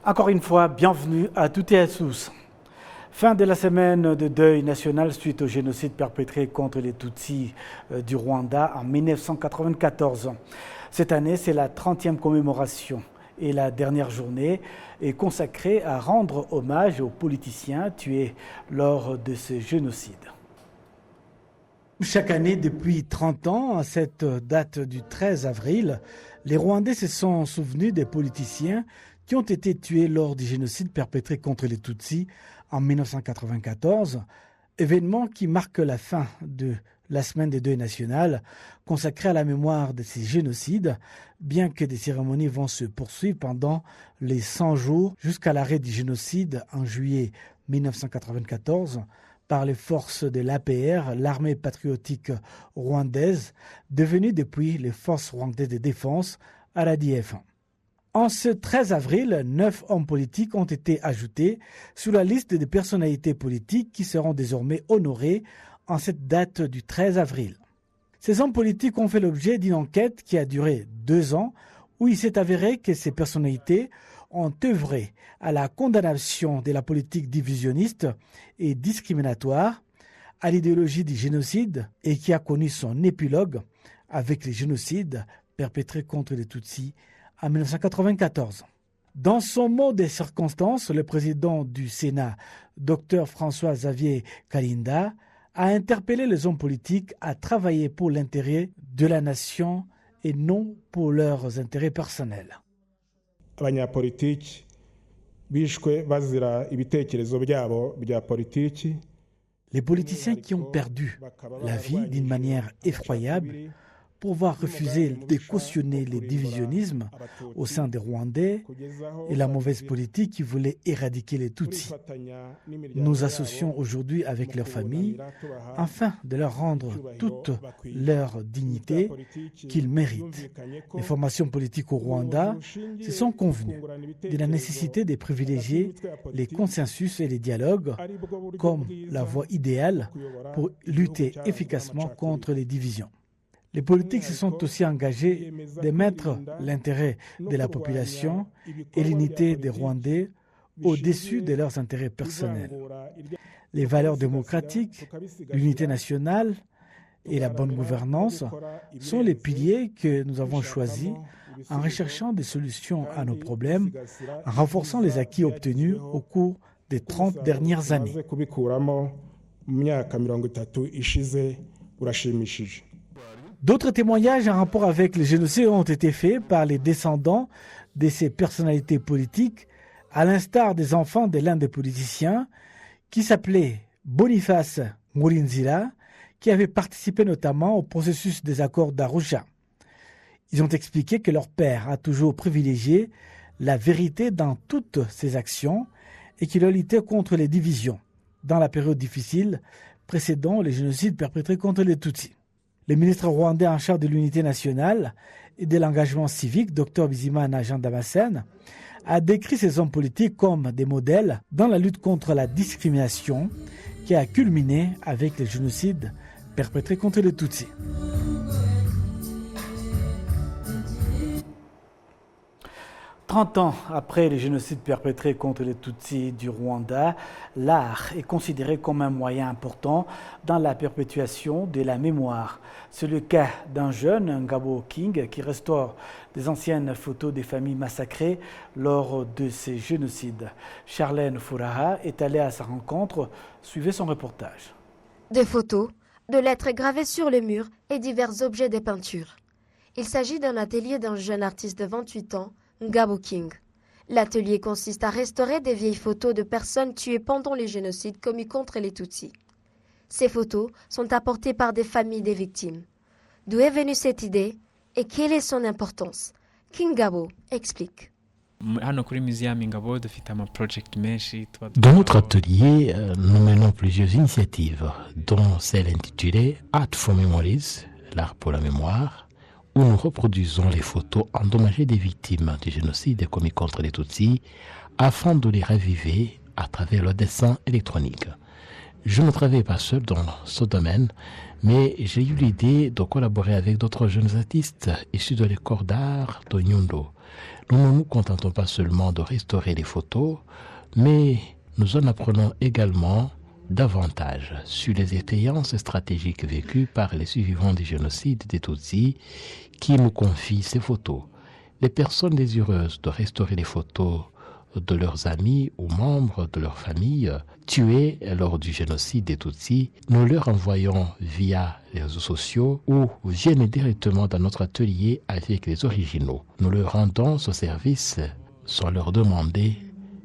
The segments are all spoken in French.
Encore une fois, bienvenue à toutes et à tous. Fin de la semaine de deuil national suite au génocide perpétré contre les Tutsis du Rwanda en 1994. Cette année, c'est la 30e commémoration et la dernière journée est consacrée à rendre hommage aux politiciens tués lors de ce génocide. Chaque année, depuis 30 ans, à cette date du 13 avril, les Rwandais se sont souvenus des politiciens qui ont été tués lors du génocide perpétré contre les Tutsis en 1994, événement qui marque la fin de la semaine des deuils national consacrée à la mémoire de ces génocides, bien que des cérémonies vont se poursuivre pendant les 100 jours jusqu'à l'arrêt du génocide en juillet 1994 par les forces de l'APR, l'armée patriotique rwandaise, devenue depuis les forces rwandaises de défense, RADF. En ce 13 avril, 9 hommes politiques ont été ajoutés sur la liste des personnalités politiques qui seront désormais honorées en cette date du 13 avril. Ces hommes politiques ont fait l'objet d'une enquête qui a duré 2 ans, où il s'est avéré que ces personnalités ont œuvré à la condamnation de la politique divisionniste et discriminatoire, à l'idéologie du génocide et qui a connu son épilogue avec les génocides perpétrés contre les Tutsis en 1994. Dans son mot des circonstances, le président du Sénat, Dr François-Xavier Kalinda, a interpellé les hommes politiques à travailler pour l'intérêt de la nation et non pour leurs intérêts personnels. Abanyapolitiki bishwe bazira ibitekerezo byabo bya politiki. Les politiciens qui ont perdu la vie d'une manière effroyable pour avoir refusé de cautionner les divisionnismes au sein des Rwandais et la mauvaise politique qui voulait éradiquer les Tutsis. Nous associons aujourd'hui avec leurs familles afin de leur rendre toute leur dignité qu'ils méritent. Les formations politiques au Rwanda se sont convenues de la nécessité de privilégier les consensus et les dialogues comme la voie idéale pour lutter efficacement contre les divisions. Les politiques se sont aussi engagés de mettre l'intérêt de la population et l'unité des Rwandais au-dessus de leurs intérêts personnels. Les valeurs démocratiques, l'unité nationale et la bonne gouvernance sont les piliers que nous avons choisis en recherchant des solutions à nos problèmes, en renforçant les acquis obtenus au cours des 30 dernières années. D'autres témoignages en rapport avec le génocide ont été faits par les descendants de ces personnalités politiques, à l'instar des enfants de l'un des politiciens qui s'appelait Boniface Murinzira, qui avait participé notamment au processus des accords d'Arusha. Ils ont expliqué que leur père a toujours privilégié la vérité dans toutes ses actions et qu'il a lutté contre les divisions dans la période difficile précédant le génocide perpétré contre les Tutsis. Le ministre rwandais en charge de l'unité nationale et de l'engagement civique, Dr Bizimana Jean Damascène, a décrit ces hommes politiques comme des modèles dans la lutte contre la discrimination qui a culminé avec le génocide perpétré contre les Tutsis. « 30 ans après le génocide perpétré contre les Tutsis du Rwanda, l'art est considéré comme un moyen important dans la perpétuation de la mémoire. C'est le cas d'un jeune, Ngabo King, qui restaure des anciennes photos des familles massacrées lors de ces génocides. Charlène Fouraha est allée à sa rencontre. Suivez son reportage. Des photos, de lettres gravées sur les murs et divers objets des peintures. Il s'agit d'un atelier d'un jeune artiste de 28 ans, Ngabo King. L'atelier consiste à restaurer des vieilles photos de personnes tuées pendant les génocides commis contre les Tutsis. Ces photos sont apportées par des familles des victimes. D'où est venue cette idée et quelle est son importance? King Ngabo explique. Dans notre atelier, nous menons plusieurs initiatives, dont celle intitulée Art for Memories, l'art pour la mémoire, où nous reproduisons les photos endommagées des victimes du génocide commis contre les Tutsis afin de les raviver à travers le dessin électronique. Je ne travaille pas seul dans ce domaine, Mais j'ai eu l'idée de collaborer avec d'autres jeunes artistes issus de l'école d'art de Nyundo. Nous ne nous contentons pas seulement de restaurer les photos, mais nous en apprenons également davantage sur les expériences stratégiques vécues par les survivants du génocide des Tutsis qui nous confient ces photos. Les personnes désireuses de restaurer les photos de leurs amis ou membres de leur famille tués lors du génocide des Tutsis, nous leur envoyons via les réseaux sociaux ou viennent directement dans notre atelier avec les originaux. Nous leur rendons ce service sans leur demander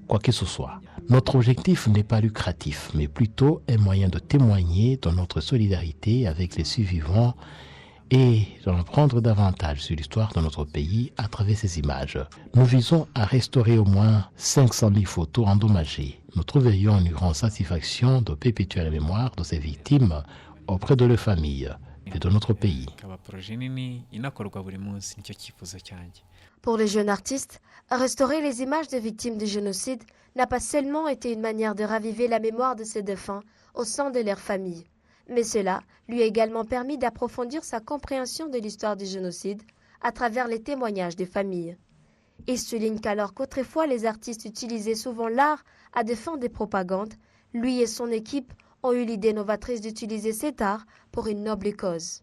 quoi que ce soit. Notre objectif n'est pas lucratif, mais plutôt un moyen de témoigner de notre solidarité avec les survivants et d'en apprendre davantage sur l'histoire de notre pays à travers ces images. Nous visons à restaurer au moins 500 000 photos endommagées. Nous trouverions une grande satisfaction de perpétuer la mémoire de ces victimes auprès de leurs familles et de notre pays. Pour les jeunes artistes, restaurer les images des victimes du génocide n'a pas seulement été une manière de raviver la mémoire de ces défunts au sein de leur famille, mais cela lui a également permis d'approfondir sa compréhension de l'histoire du génocide à travers les témoignages des familles. Il souligne qu'alors qu'autrefois les artistes utilisaient souvent l'art à des fins de propagande, lui et son équipe ont eu l'idée novatrice d'utiliser cet art pour une noble cause.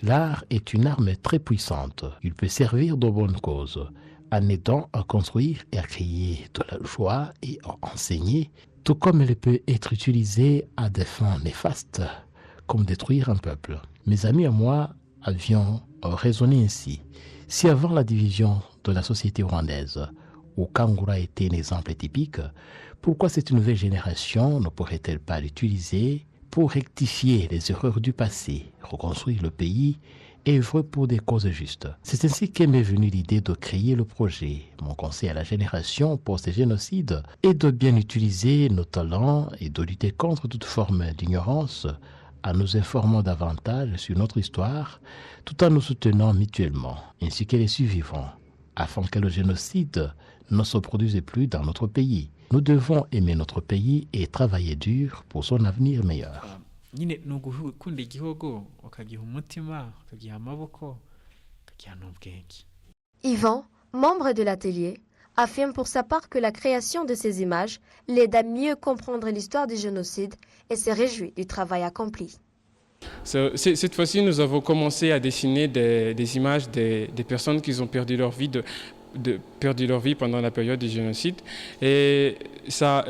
L'art est une arme très puissante. Il peut servir de bonnes causes, en aidant à construire et à créer de la joie et à enseigner, tout comme elle peut être utilisée à des fins néfastes, comme détruire un peuple. Mes amis et moi avions raisonné ainsi. Si avant la division de la société rwandaise, où Kangura était un exemple typique, pourquoi cette nouvelle génération ne pourrait-elle pas l'utiliser pour rectifier les erreurs du passé, reconstruire le pays et œuvrer pour des causes justes? C'est ainsi qu'est m'est venue l'idée de créer le projet. Mon conseil à la génération post-génocide est de bien utiliser nos talents et de lutter contre toute forme d'ignorance en nous informant davantage sur notre histoire, tout en nous soutenant mutuellement, ainsi que les survivants, afin que le génocide ne se produise plus dans notre pays. Nous devons aimer notre pays et travailler dur pour son avenir meilleur. Yvan, membre de l'atelier, affirme pour sa part que la création de ces images l'aide à mieux comprendre l'histoire du génocide et se réjouit du travail accompli. Cette fois-ci, nous avons commencé à dessiner des images des personnes qui ont perdu leur vie perdu leur vie pendant la période du génocide, et ça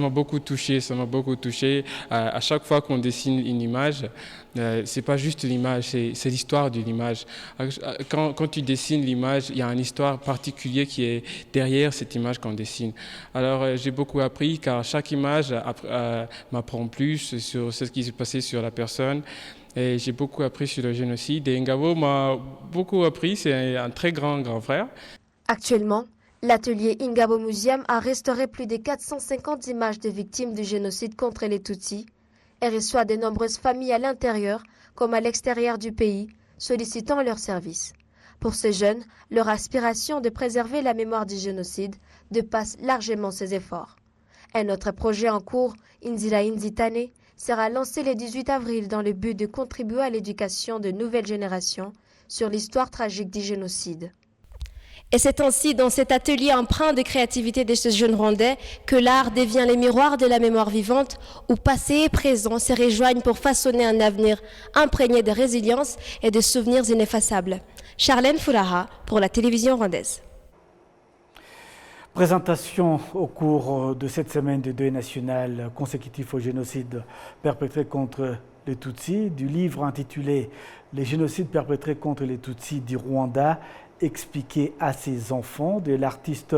m'a beaucoup touché. À chaque fois qu'on dessine une image, c'est pas juste l'image, c'est l'histoire de l'image. Quand tu dessines l'image, il y a une histoire particulière qui est derrière cette image qu'on dessine. Alors j'ai beaucoup appris, car chaque image m'apprend plus sur ce qui s'est passé sur la personne. Et j'ai beaucoup appris sur le génocide. Et Ngabo m'a beaucoup appris, c'est un très grand frère. Actuellement, l'atelier Ingabo Museum a restauré plus de 450 images de victimes du génocide contre les Tutsis et reçoit de nombreuses familles à l'intérieur comme à l'extérieur du pays, sollicitant leurs services. Pour ces jeunes, leur aspiration de préserver la mémoire du génocide dépasse largement ces efforts. Un autre projet en cours, Inzira Inzitane, sera lancé le 18 avril dans le but de contribuer à l'éducation de nouvelles générations sur l'histoire tragique du génocide. Et c'est ainsi dans cet atelier empreint de créativité de ces jeunes Rwandais que l'art devient le miroir de la mémoire vivante où passé et présent se rejoignent pour façonner un avenir imprégné de résilience et de souvenirs ineffaçables. Charlène Furaha pour la télévision rwandaise. Présentation au cours de cette semaine de deuil national consécutif au génocide perpétré contre les Tutsis du livre intitulé « Les génocides perpétrés contre les Tutsis du Rwanda » expliqué à ses enfants de l'artiste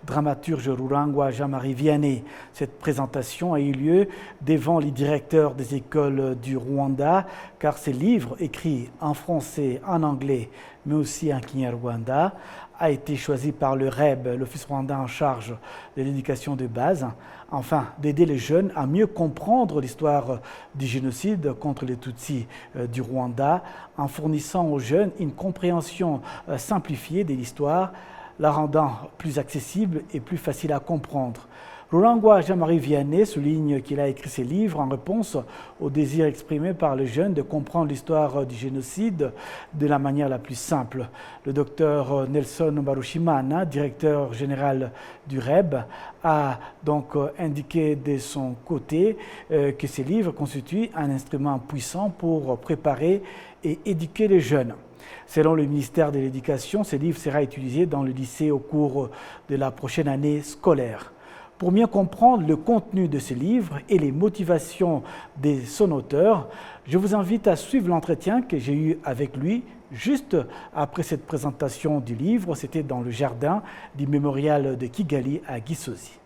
dramaturge Rurangwa Jean-Marie Vianney. Cette présentation a eu lieu devant les directeurs des écoles du Rwanda, car ce livre, écrit en français, en anglais, mais aussi en Kinyarwanda, a été choisi par le REB, l'Office rwandais en charge de l'éducation de base, afin d'aider les jeunes à mieux comprendre l'histoire du génocide contre les Tutsis du Rwanda, en fournissant aux jeunes une compréhension simplifiée de l'histoire, la rendant plus accessible et plus facile à comprendre. Rurangwa Jean-Marie Vianney souligne qu'il a écrit ses livres en réponse au désir exprimé par les jeunes de comprendre l'histoire du génocide de la manière la plus simple. Le docteur Nelson Barushimana, directeur général du REB, a donc indiqué de son côté que ces livres constituent un instrument puissant pour préparer et éduquer les jeunes. Selon le ministère de l'Éducation, ce livre sera utilisé dans le lycée au cours de la prochaine année scolaire. Pour mieux comprendre le contenu de ce livre et les motivations de son auteur, je vous invite à suivre l'entretien que j'ai eu avec lui juste après cette présentation du livre. C'était dans le jardin du mémorial de Kigali à Gisozi.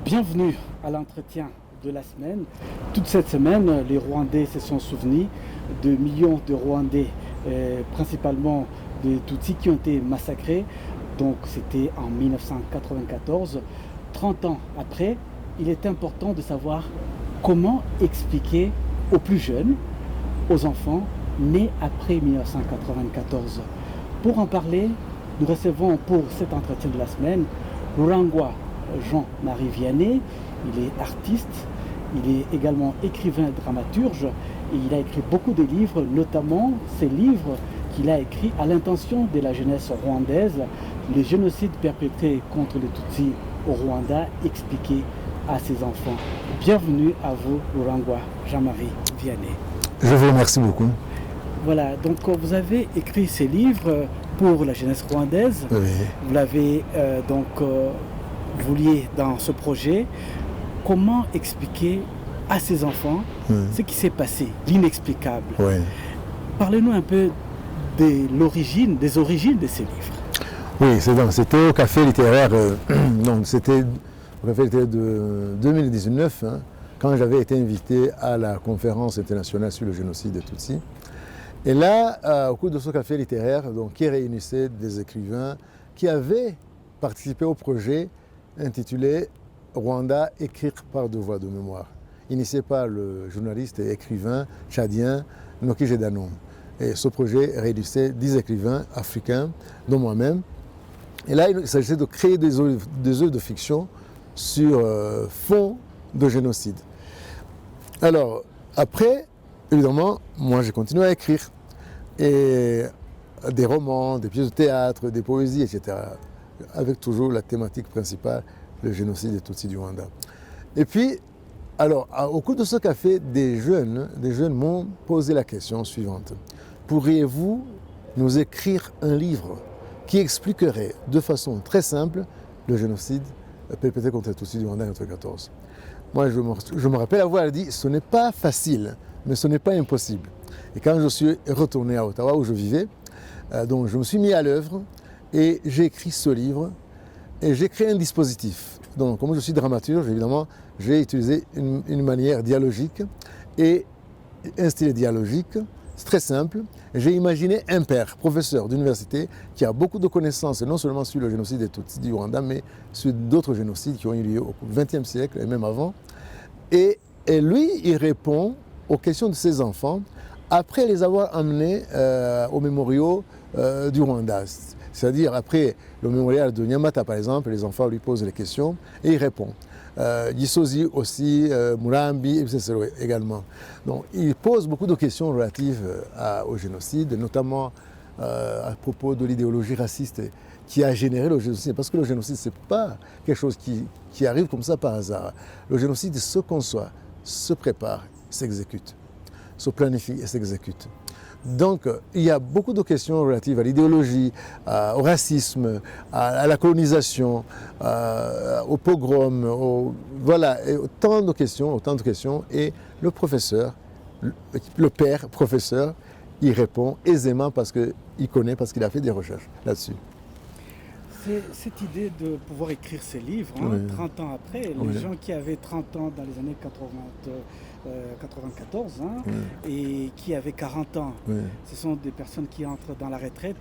Bienvenue à l'entretien de la semaine. Toute cette semaine, les Rwandais se sont souvenus de millions de Rwandais, principalement des Tutsis qui ont été massacrés. Donc c'était en 1994. 30 ans après, il est important de savoir comment expliquer aux plus jeunes, aux enfants nés après 1994. Pour en parler, nous recevons pour cet entretien de la semaine Rurangwa Jean-Marie Vianney. Il est artiste, il est également écrivain dramaturge et il a écrit beaucoup de livres, notamment ces livres qu'il a écrits à l'intention de la jeunesse rwandaise, les génocides perpétrés contre les Tutsis au Rwanda, expliqués à ses enfants. Bienvenue à vous, Rurangwa Jean-Marie Vianney. Je vous remercie beaucoup. Voilà, donc vous avez écrit ces livres pour la jeunesse rwandaise. Oui. Vous l'avez vous liez dans ce projet. Comment expliquer à ces enfants ce qui s'est passé, l'inexplicable? Parlez-nous un peu des origines de ces livres. Oui, c'était au Café littéraire, donc c'était au Café littéraire de 2019, quand j'avais été invité à la conférence internationale sur le génocide des Tutsis. Et là, au cours de ce Café littéraire, donc, qui réunissait des écrivains qui avaient participé au projet intitulé Rwanda, écrire par devoir de mémoire, initié par le journaliste et écrivain tchadien Noki Jedanou. Et ce projet réunissait 10 écrivains africains, dont moi-même. Et là, il s'agissait de créer des œuvres de fiction sur fond de génocide. Alors, après, évidemment, moi j'ai continué à écrire. Et des romans, des pièces de théâtre, des poésies, etc. Avec toujours la thématique principale, le génocide des Tutsis du Rwanda. Et puis, alors, au cours de ce café, des jeunes m'ont posé la question suivante. Pourriez-vous nous écrire un livre qui expliquerait de façon très simple le génocide perpétré contre les Tutsis du Rwanda en 1914? Moi, je me rappelle avoir dit, ce n'est pas facile, mais ce n'est pas impossible. Et quand je suis retourné à Ottawa, où je vivais, donc je me suis mis à l'œuvre et j'ai écrit ce livre et j'ai créé un dispositif. Donc, comme je suis dramaturge, évidemment, j'ai utilisé une manière dialogique et un style dialogique. C'est très simple. J'ai imaginé un père, professeur d'université, qui a beaucoup de connaissances, non seulement sur le génocide des Tutsis du Rwanda, mais sur d'autres génocides qui ont eu lieu au XXe siècle et même avant. Et lui, il répond aux questions de ses enfants après les avoir emmenés aux mémoriaux du Rwanda. C'est-à-dire, après le mémorial de Nyamata, par exemple, les enfants lui posent les questions et il répond. Gisozi aussi, Murambi, également. Donc, il pose beaucoup de questions relatives au génocide, notamment à propos de l'idéologie raciste qui a généré le génocide. Parce que le génocide, ce n'est pas quelque chose qui arrive comme ça par hasard. Le génocide se conçoit, se prépare, s'exécute, se planifie et s'exécute. Donc, il y a beaucoup de questions relatives à l'idéologie, au racisme, à la colonisation, au pogrom, voilà, et autant de questions. Et le professeur, le père professeur, il répond aisément parce qu'il connaît, parce qu'il a fait des recherches là-dessus. C'est cette idée de pouvoir écrire ces livres, 30 ans après, les gens qui avaient 30 ans dans les années 94, et qui avait 40 ans. Ce sont des personnes qui entrent dans la retraite,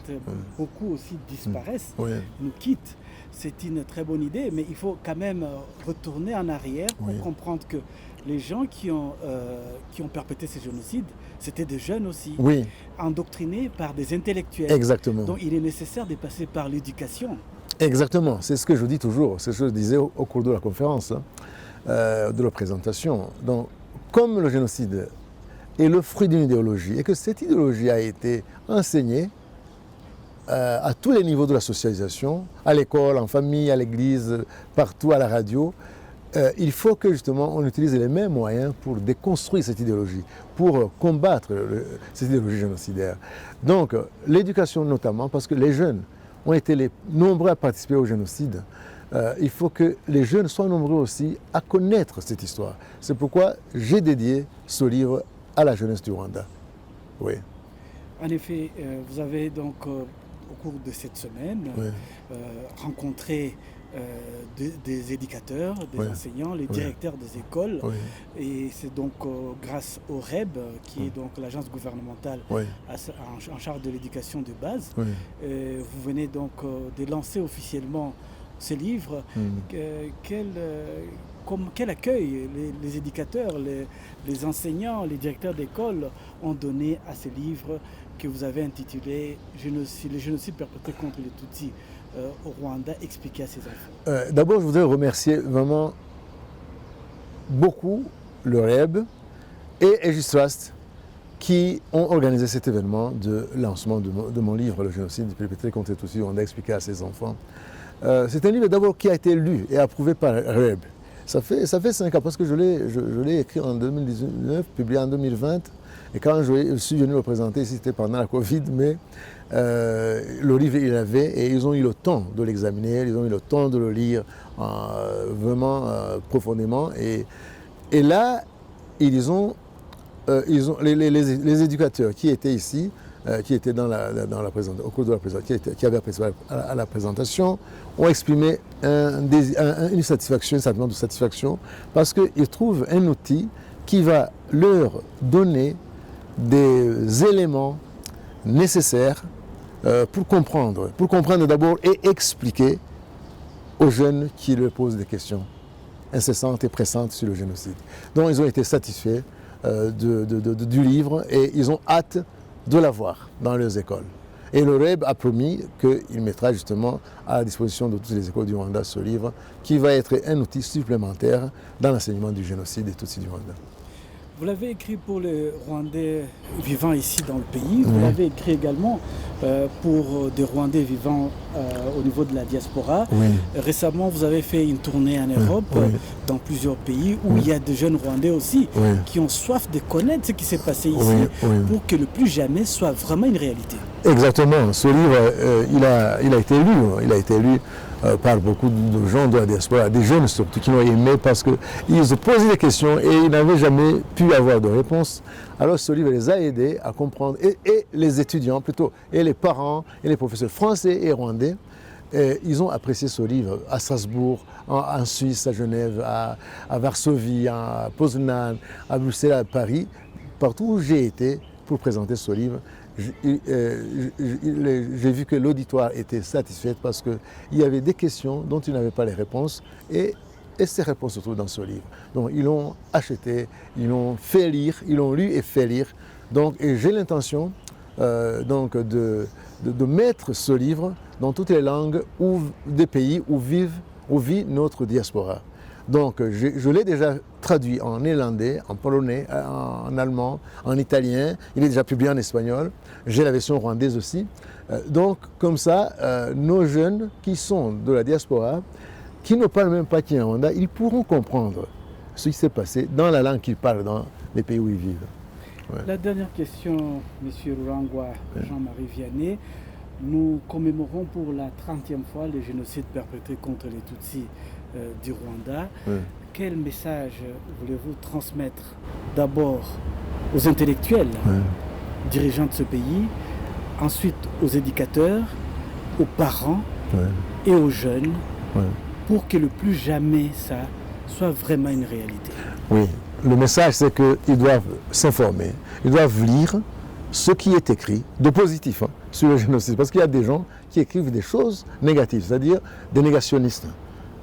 beaucoup aussi disparaissent, nous quittent. C'est une très bonne idée, mais il faut quand même retourner en arrière pour comprendre que les gens qui ont perpétré ces génocides, c'était des jeunes aussi, endoctrinés par des intellectuels. Exactement. Donc il est nécessaire de passer par l'éducation. Exactement, c'est ce que je dis toujours, c'est ce que je disais au cours de la conférence, de la présentation. Donc, comme le génocide est le fruit d'une idéologie et que cette idéologie a été enseignée à tous les niveaux de la socialisation, à l'école, en famille, à l'église, partout, à la radio, il faut que justement on utilise les mêmes moyens pour déconstruire cette idéologie, pour combattre cette idéologie génocidaire. Donc l'éducation notamment, parce que les jeunes ont été les nombreux à participer au génocide, il faut que les jeunes soient nombreux aussi à connaître cette histoire. C'est pourquoi j'ai dédié ce livre à la jeunesse du Rwanda. Oui. En effet, vous avez donc au cours de cette semaine rencontré des éducateurs, des enseignants, les directeurs des écoles. Et c'est donc grâce au REB, qui est donc l'agence gouvernementale en charge de l'éducation de base. Vous venez donc de lancer officiellement ce livre. Quel accueil les éducateurs, les enseignants, les directeurs d'école ont donné à ce livre que vous avez intitulé « Le génocide perpétré contre les Tutsis au Rwanda, expliqué à ses enfants ». D'abord, je voudrais remercier vraiment beaucoup le REB et Aegis Trust qui ont organisé cet événement de lancement de mon livre « Le génocide perpétré contre les Tutsis au Rwanda, expliqué à ses enfants ». C'est un livre d'abord qui a été lu et approuvé par REB. Ça fait 5 ans parce que je l'ai écrit en 2019, publié en 2020. Et quand je suis venu le présenter, c'était pendant la Covid, mais le livre, il avait, et ils ont eu le temps de l'examiner, ils ont eu le temps de le lire vraiment profondément. Et là, les éducateurs qui étaient ici, qui étaient dans la présentation, au cours de la présentation, qui avaient participé à la présentation, ont exprimé une satisfaction, un sentiment de satisfaction, parce qu'ils trouvent un outil qui va leur donner des éléments nécessaires pour comprendre d'abord et expliquer aux jeunes qui leur posent des questions incessantes et pressantes sur le génocide. Donc ils ont été satisfaits du livre et ils ont hâte de l'avoir dans leurs écoles. Et le REB a promis qu'il mettra justement à la disposition de toutes les écoles du Rwanda ce livre qui va être un outil supplémentaire dans l'enseignement du génocide des Tutsis du Rwanda. Vous l'avez écrit pour les Rwandais vivant ici dans le pays, vous l'avez écrit également pour des Rwandais vivant au niveau de la diaspora. Récemment, vous avez fait une tournée en Europe, dans plusieurs pays, où il y a des jeunes Rwandais aussi qui ont soif de connaître ce qui s'est passé ici pour que le plus jamais soit vraiment une réalité. Exactement. Ce livre, il a été lu par beaucoup de gens de la diaspora, des jeunes surtout, qui l'ont aimé parce qu'ils se posaient des questions et ils n'avaient jamais pu avoir de réponse. Alors ce livre les a aidés à comprendre, et les étudiants plutôt, et les parents, et les professeurs français et rwandais, ils ont apprécié ce livre à Strasbourg, en Suisse, à Genève, à Varsovie, à Poznan, à Bruxelles, à Paris, partout où j'ai été pour présenter ce livre. J'ai vu que l'auditoire était satisfait parce qu'il y avait des questions dont ils n'avaient pas les réponses et ces réponses se trouvent dans ce livre. Donc ils l'ont acheté, ils l'ont fait lire, ils l'ont lu et fait lire. Donc, et j'ai l'intention de mettre ce livre dans toutes les langues des pays où vit notre diaspora. Donc je l'ai déjà traduit en néerlandais, en polonais, en allemand, en italien, il est déjà publié en espagnol, j'ai la version rwandaise aussi. Donc comme ça, nos jeunes qui sont de la diaspora, qui ne parlent même pas qui en Rwanda, ils pourront comprendre ce qui s'est passé dans la langue qu'ils parlent dans les pays où ils vivent. La dernière question, M. Rurangwa Jean-Marie Vianney. Nous commémorons pour la 30e fois le génocide perpétré contre les Tutsis du Rwanda. Quel message voulez-vous transmettre d'abord aux intellectuels, dirigeants de ce pays, ensuite aux éducateurs, aux parents et aux jeunes, pour que le plus jamais ça soit vraiment une réalité? Oui, le message, c'est qu'ils doivent s'informer, ils doivent lire ce qui est écrit de positif sur le génocide. Parce qu'il y a des gens qui écrivent des choses négatives, c'est-à-dire des négationnistes,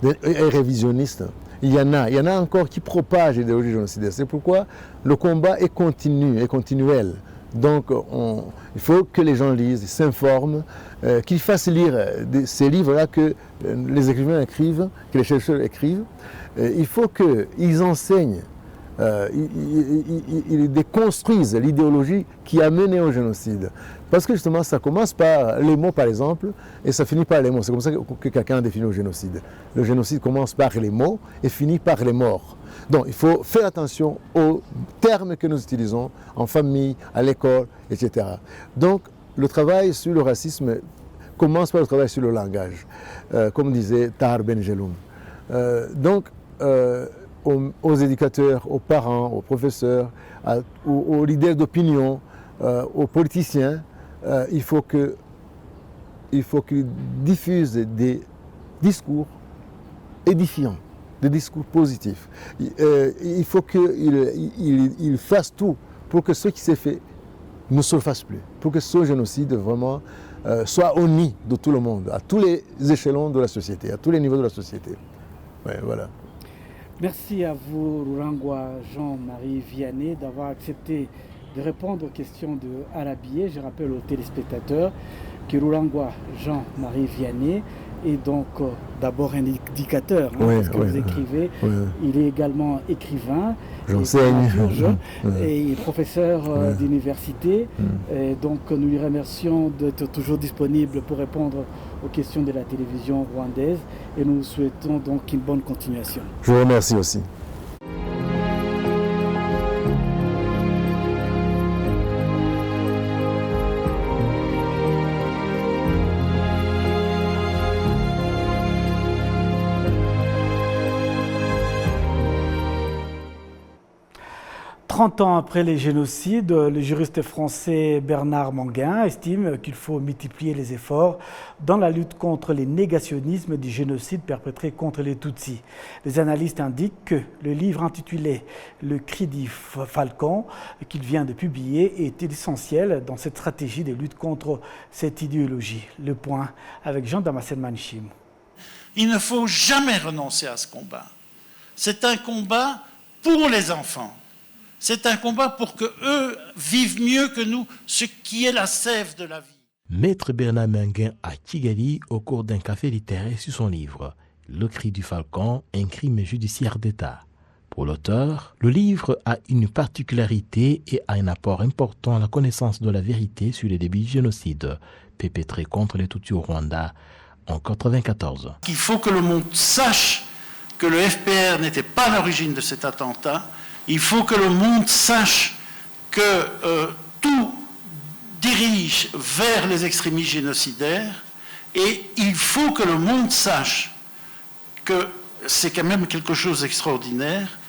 des révisionnistes. Il y en a encore qui propagent l'idéologie génocidaire. C'est pourquoi le combat est continu, est continuel. Donc il faut que les gens lisent, s'informent, qu'ils fassent lire ces livres-là que les écrivains écrivent, que les chercheurs écrivent. Il faut qu'ils enseignent, ils déconstruisent l'idéologie qui a mené au génocide. Parce que justement, ça commence par les mots, par exemple, et ça finit par les mots. C'est comme ça que quelqu'un a défini le génocide. Le génocide commence par les mots et finit par les morts. Donc, il faut faire attention aux termes que nous utilisons en famille, à l'école, etc. Donc, le travail sur le racisme commence par le travail sur le langage, comme disait Tahar Ben Jelloun. Aux éducateurs, aux parents, aux professeurs, aux leaders d'opinion, aux politiciens, il faut qu'ils diffusent des discours édifiants, des discours positifs. Il faut qu'ils fassent tout pour que ce qui s'est fait ne se fasse plus, pour que ce génocide vraiment soit au nid de tout le monde, à tous les échelons de la société, à tous les niveaux de la société. Ouais, voilà. Merci à vous, Rurangwa Jean-Marie Vianney, d'avoir accepté de répondre aux questions de Arabié. Je rappelle aux téléspectateurs que Rurangwa Jean-Marie Vianney est donc d'abord un éducateur, parce que vous écrivez. Il est également écrivain, j'enseigne, et professeur d'université. Et donc nous lui remercions d'être toujours disponible pour répondre aux questions de la télévision rwandaise et nous souhaitons donc une bonne continuation. Je vous remercie aussi. « 30 ans après les génocides, le juriste français Bernard Manguin estime qu'il faut multiplier les efforts dans la lutte contre les négationnismes du génocide perpétré contre les Tutsis. Les analystes indiquent que le livre intitulé « Le cri du Falcon » qu'il vient de publier est essentiel dans cette stratégie de lutte contre cette idéologie. Le point avec Jean-Damascène Manchim. Il ne faut jamais renoncer à ce combat. C'est un combat pour les enfants. C'est un combat pour qu'eux vivent mieux que nous, ce qui est la sève de la vie. Maître Bernard Manguin à Kigali au cours d'un café littéraire sur son livre « Le cri du Falcon, un crime judiciaire d'État ». Pour l'auteur, le livre a une particularité et a un apport important à la connaissance de la vérité sur les débuts du génocide perpétré contre les Tutsis au Rwanda en 1994. Il faut que le monde sache que le FPR n'était pas à l'origine de cet attentat. Il faut que le monde sache que tout dirige vers les extrémistes génocidaires et il faut que le monde sache que c'est quand même quelque chose d'extraordinaire.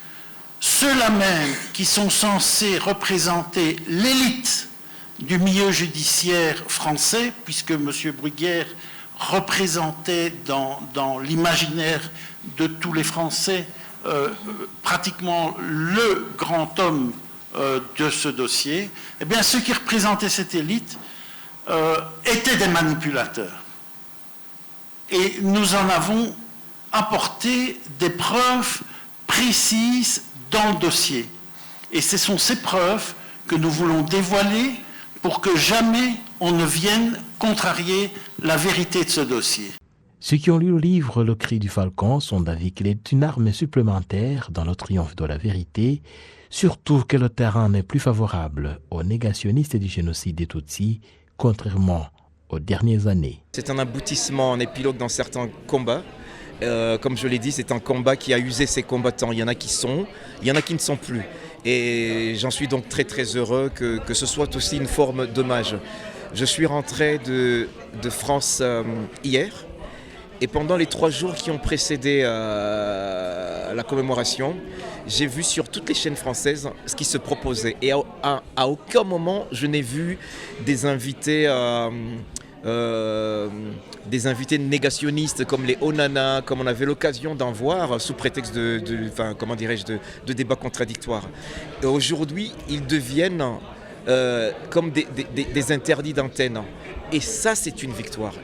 Ceux-là même qui sont censés représenter l'élite du milieu judiciaire français, puisque M. Bruguière représentait dans l'imaginaire de tous les Français pratiquement le grand homme de ce dossier, eh bien, ceux qui représentaient cette élite étaient des manipulateurs. Et nous en avons apporté des preuves précises dans le dossier. Et ce sont ces preuves que nous voulons dévoiler pour que jamais on ne vienne contrarier la vérité de ce dossier. Ceux qui ont lu le livre « Le cri du Falcon » sont d'avis qu'il est une arme supplémentaire dans le triomphe de la vérité, surtout que le terrain n'est plus favorable aux négationnistes du génocide des Tutsis, contrairement aux dernières années. C'est un aboutissement, un épilogue dans certains combats. Comme je l'ai dit, c'est un combat qui a usé ses combattants. Il y en a qui sont, il y en a qui ne sont plus. Et j'en suis donc très très heureux que ce soit aussi une forme d'hommage. Je suis rentré de France hier. Et pendant les 3 jours qui ont précédé la commémoration, j'ai vu sur toutes les chaînes françaises ce qui se proposait. Et à aucun moment, je n'ai vu des invités des invités négationnistes comme les Onana, comme on avait l'occasion d'en voir sous prétexte de débats contradictoires. Et aujourd'hui, ils deviennent comme des interdits d'antenne. Et ça, c'est une victoire.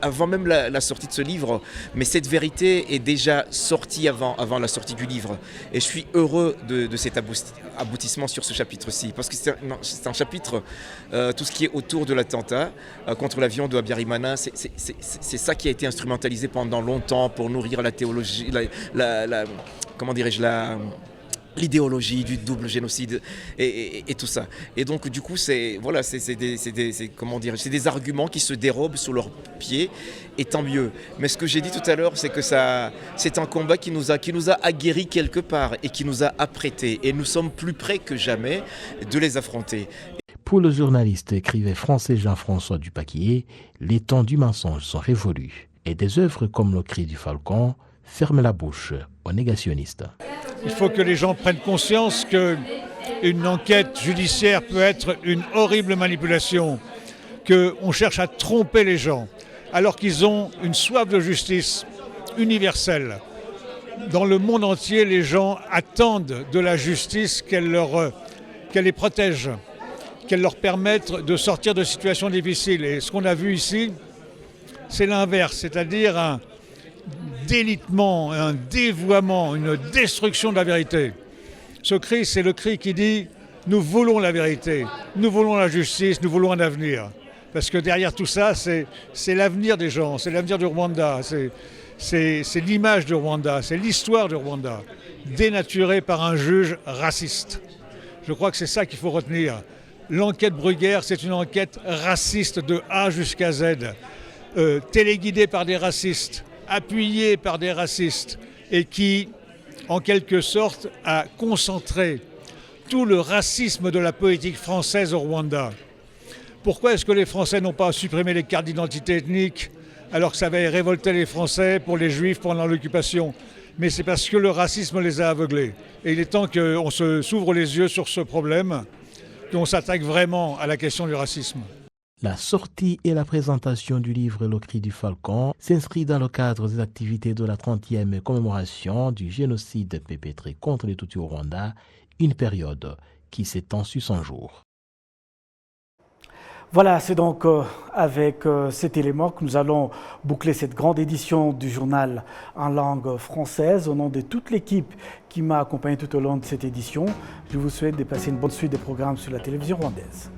Avant même la sortie de ce livre, mais cette vérité est déjà sortie avant la sortie du livre. Et je suis heureux de cet aboutissement sur ce chapitre-ci, parce que c'est un chapitre, tout ce qui est autour de l'attentat contre l'avion de Habyarimana, c'est ça qui a été instrumentalisé pendant longtemps pour nourrir la théologie, l'idéologie du double génocide et tout ça. Et donc du coup c'est des arguments qui se dérobent sous leurs pieds, et tant mieux. Mais ce que j'ai dit tout à l'heure, c'est que c'est un combat qui nous a aguerris quelque part et qui nous a apprêtés, et nous sommes plus près que jamais de les affronter. Pour le journaliste et écrivain français Jean-François Dupaquier, les temps du mensonge sont révolus, et des œuvres comme Le Cri du Falcon ferment la bouche aux négationnistes. Il faut que les gens prennent conscience qu'une enquête judiciaire peut être une horrible manipulation, qu'on cherche à tromper les gens, alors qu'ils ont une soif de justice universelle. Dans le monde entier, les gens attendent de la justice qu'elle les protège, qu'elle leur permette de sortir de situations difficiles. Et ce qu'on a vu ici, c'est l'inverse, c'est-à-dire un délitement, un dévoiement, une destruction de la vérité. Ce cri, c'est le cri qui dit « Nous voulons la vérité, nous voulons la justice, nous voulons un avenir ». Parce que derrière tout ça, c'est l'avenir des gens, c'est l'avenir du Rwanda, c'est l'image du Rwanda, c'est l'histoire du Rwanda, dénaturée par un juge raciste. Je crois que c'est ça qu'il faut retenir. L'enquête Bruguière, c'est une enquête raciste de A jusqu'à Z, téléguidée par des racistes, appuyé par des racistes, et qui, en quelque sorte, a concentré tout le racisme de la politique française au Rwanda. Pourquoi est-ce que les Français n'ont pas supprimé les cartes d'identité ethnique alors que ça avait révolté les Français pour les Juifs pendant l'occupation? Mais c'est parce que le racisme les a aveuglés. Et il est temps qu'on s'ouvre les yeux sur ce problème, qu'on s'attaque vraiment à la question du racisme. La sortie et la présentation du livre Le Cri du Falcon s'inscrit dans le cadre des activités de la 30e commémoration du génocide perpétré contre les Tutsis au Rwanda, une période qui s'étend sur 100 jours. Voilà, c'est donc avec cet élément que nous allons boucler cette grande édition du journal en langue française. Au nom de toute l'équipe qui m'a accompagné tout au long de cette édition, je vous souhaite de passer une bonne suite des programmes sur la télévision rwandaise.